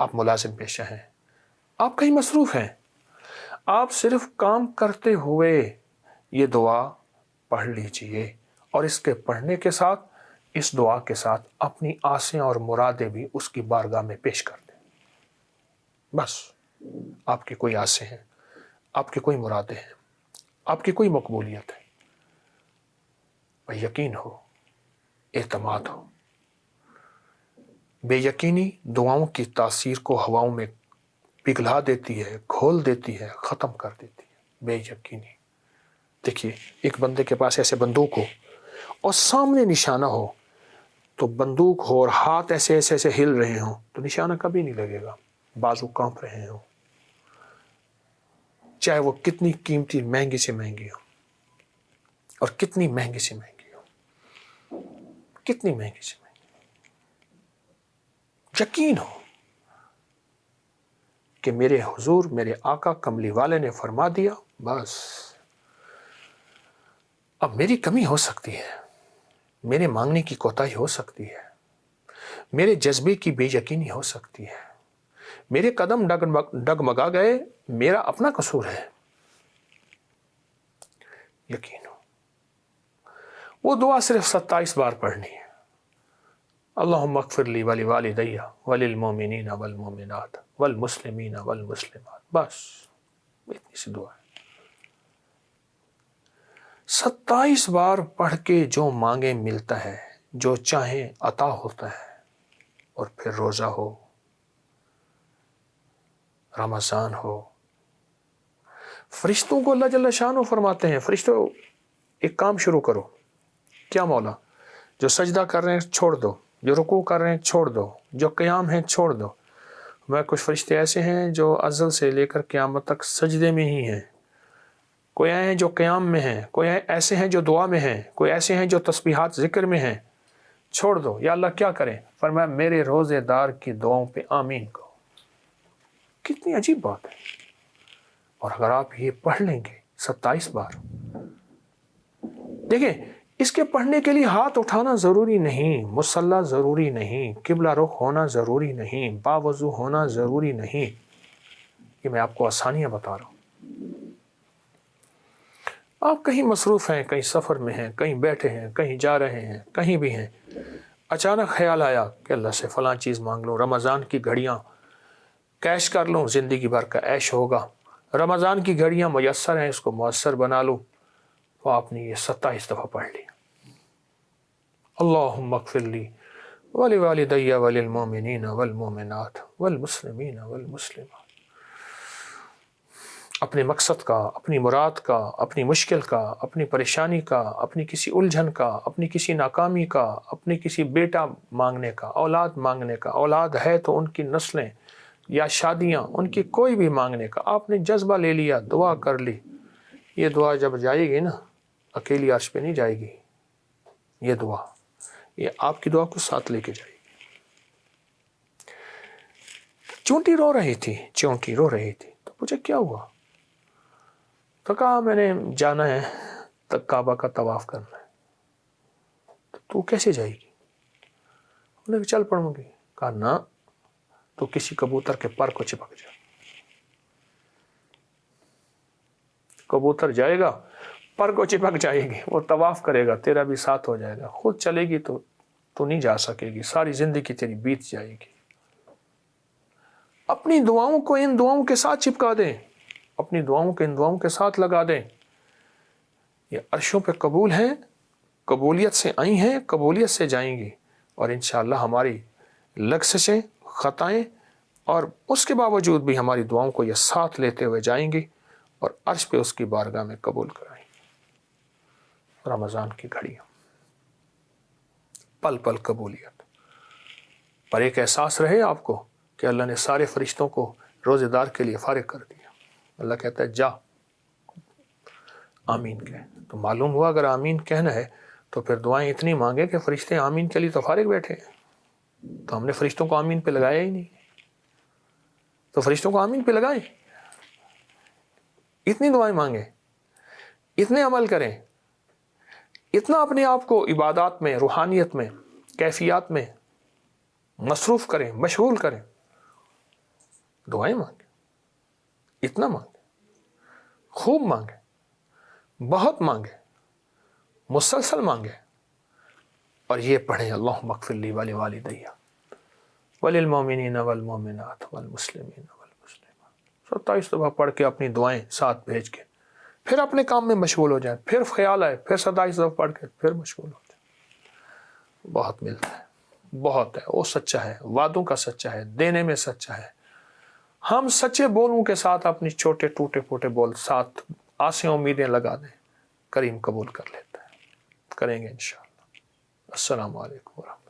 آپ ملازم پیشہ ہیں، آپ کہیں مصروف ہیں، آپ صرف کام کرتے ہوئے یہ دعا پڑھ لیجئے، اور اس کے پڑھنے کے ساتھ، اس دعا کے ساتھ اپنی آسیں اور مرادیں بھی اس کی بارگاہ میں پیش کر دیں۔ بس آپ کی کوئی آسیں ہیں، آپ کی کوئی مرادیں ہیں، آپ کی کوئی مقبولیت ہے، اور یقین ہو، اعتماد ہو۔ بے یقینی دعاؤں کی تاثیر کو ہواؤں میں پگھلا دیتی ہے، گھول دیتی ہے، ختم کر دیتی ہے۔ بے یقینی، دیکھیے ایک بندے کے پاس ایسے بندوق ہو اور سامنے نشانہ ہو، تو بندوق ہو اور ہاتھ ایسے ایسے ایسے ہل رہے ہوں تو نشانہ کبھی نہیں لگے گا، بازو کانپ رہے ہوں، چاہے وہ کتنی قیمتی مہنگی سے مہنگی ہو، اور کتنی مہنگی سے مہنگی ہو، کتنی مہنگی سے مہنگی، یقین ہو کہ میرے حضور، میرے آقا کملی والے نے فرما دیا، بس اب میری کمی ہو سکتی ہے، میرے مانگنے کی کوتاہی ہو سکتی ہے، میرے جذبے کی بے یقینی ہو سکتی ہے، میرے قدم ڈگمگا گئے، میرا اپنا قصور ہے، یقین ہو۔ وہ دعا صرف 27 بار پڑھنی ہے، اللہم اغفر لی ولوالدی وللمؤمنین والمؤمنات والمسلمین والمسلمات، بس اتنی سی دعا ہے۔ 27 بار پڑھ کے جو مانگے ملتا ہے، جو چاہیں عطا ہوتا ہے۔ اور پھر روزہ ہو، رمضان ہو، فرشتوں کو اللہ جل شانہ فرماتے ہیں، فرشتوں ایک کام شروع کرو۔ کیا مولا؟ جو سجدہ کر رہے ہیں چھوڑ دو، جو رکوع کر رہے ہیں چھوڑ دو، جو قیام ہیں چھوڑ دو۔ میں کچھ فرشتے ایسے ہیں جو ازل سے لے کر قیامت تک سجدے میں ہی ہیں، کوئی ہیں جو قیام میں ہیں، کوئی ایسے ہیں جو دعا میں ہیں، کوئی ایسے ہیں جو تسبیحات ذکر میں ہیں، چھوڑ دو۔ یا اللہ کیا کریں؟ فرمایا میرے روزے دار کی دعاؤں پہ آمین کہو۔ کتنی عجیب بات ہے۔ اور اگر آپ یہ پڑھ لیں گے 27 بار، دیکھیں اس کے پڑھنے کے لیے ہاتھ اٹھانا ضروری نہیں، مصلی ضروری نہیں، قبلہ رخ ہونا ضروری نہیں، باوضو ہونا ضروری نہیں، یہ میں آپ کو آسانیاں بتا رہا ہوں۔ آپ کہیں مصروف ہیں، کہیں سفر میں ہیں، کہیں بیٹھے ہیں، کہیں جا رہے ہیں، کہیں بھی ہیں، اچانک خیال آیا کہ اللہ سے فلاں چیز مانگ لوں، رمضان کی گھڑیاں کیش کر لوں، زندگی بھر کا عیش ہوگا، رمضان کی گھڑیاں میسر ہیں، اس کو مؤثر بنا لوں، تو آپ نے یہ 27 دفعہ پڑھ لی۔ اللہم اغفر لی ولوالدی وللمؤمنین والمؤمنات والمسلمین والمسلمات۔ اپنے مقصد کا، اپنی مراد کا، اپنی مشکل کا، اپنی پریشانی کا، اپنی کسی الجھن کا، اپنی کسی ناکامی کا، اپنی کسی بیٹا مانگنے کا، اولاد مانگنے کا، اولاد ہے تو ان کی نسلیں یا شادیاں، ان کی کوئی بھی مانگنے کا، آپ نے جذبہ لے لیا، دعا کر لی۔ یہ دعا جب جائے گی نا، اکیلی عرش پہ نہیں جائے گی، یہ دعا، یہ آپ کی دعا کو ساتھ لے کے جائے گی۔ چونٹی رو رہی تھی، چونٹی رو رہی تھی، تو پوچھا کیا ہوا؟ تو کہا میں نے جانا ہے تک کعبہ کا طواف کرنا ہے۔ تو کیسے جائے گی؟ انہوں نے چل پڑوں گی۔ کہا نا، تو کسی کبوتر کے پر کو چپک جا، کبوتر جائے گا، پر کو چپک جائے گی، وہ طواف کرے گا، تیرا بھی ساتھ ہو جائے گا، خود چلے گی تو نہیں جا سکے گی، ساری زندگی تیری بیت جائے گی۔ اپنی دعاؤں کو ان دعاؤں کے ساتھ چپکا دیں، اپنی دعاؤں کو ان دعاؤں کے ساتھ لگا دیں۔ یہ عرشوں پہ قبول ہیں، قبولیت سے آئی ہیں، قبولیت سے جائیں گی، اور انشاءاللہ ہماری لغزشیں، خطائیں، اور اس کے باوجود بھی ہماری دعاؤں کو یہ ساتھ لیتے ہوئے جائیں گی، اور عرش پہ اس کی بارگاہ میں قبول کرائیں گے۔ رمضان کی گھڑیاں، پل پل قبولیت، پر ایک احساس رہے آپ کو کہ اللہ نے سارے فرشتوں کو روزے دار کے لیے فارغ کر دیا۔ اللہ کہتا ہے جا آمین کہہ۔ تو معلوم ہوا اگر آمین کہنا ہے تو پھر دعائیں اتنی مانگے کہ فرشتے آمین کے لیے تو فارغ بیٹھے ہیں، تو ہم نے فرشتوں کو آمین پہ لگایا ہی نہیں، تو فرشتوں کو آمین پہ لگائیں، اتنی دعائیں مانگیں، اتنے عمل کریں، اتنا اپنے آپ کو عبادات میں، روحانیت میں، کیفیات میں مصروف کریں، مشغول کریں، دعائیں مانگیں, اتنا مانگیں, خوب مانگیں, بہت مانگیں, مسلسل مانگیں, اور یہ پڑھیں اللہم اغفر لی ولوالدی وللمؤمنین والمؤمنات والمسلمین والمسلمات. 27 دفعہ پڑھ کے اپنی دعائیں ساتھ بھیج کے پھر اپنے کام میں مشغول ہو جائیں, پھر خیال آئے پھر 27 دفعہ پڑھ کے پھر مشغول ہو جائیں. بہت ملتا ہے, بہت ہے. وہ سچا ہے, وعدوں کا سچا ہے, دینے میں سچا ہے. ہم سچے بولوں کے ساتھ اپنی چھوٹے ٹوٹے پھوٹے بول ساتھ آسیں امیدیں لگا دیں, کریم قبول کر لیتا ہے. کریں گے انشاءاللہ. السلام علیکم ورحمۃ اللہ.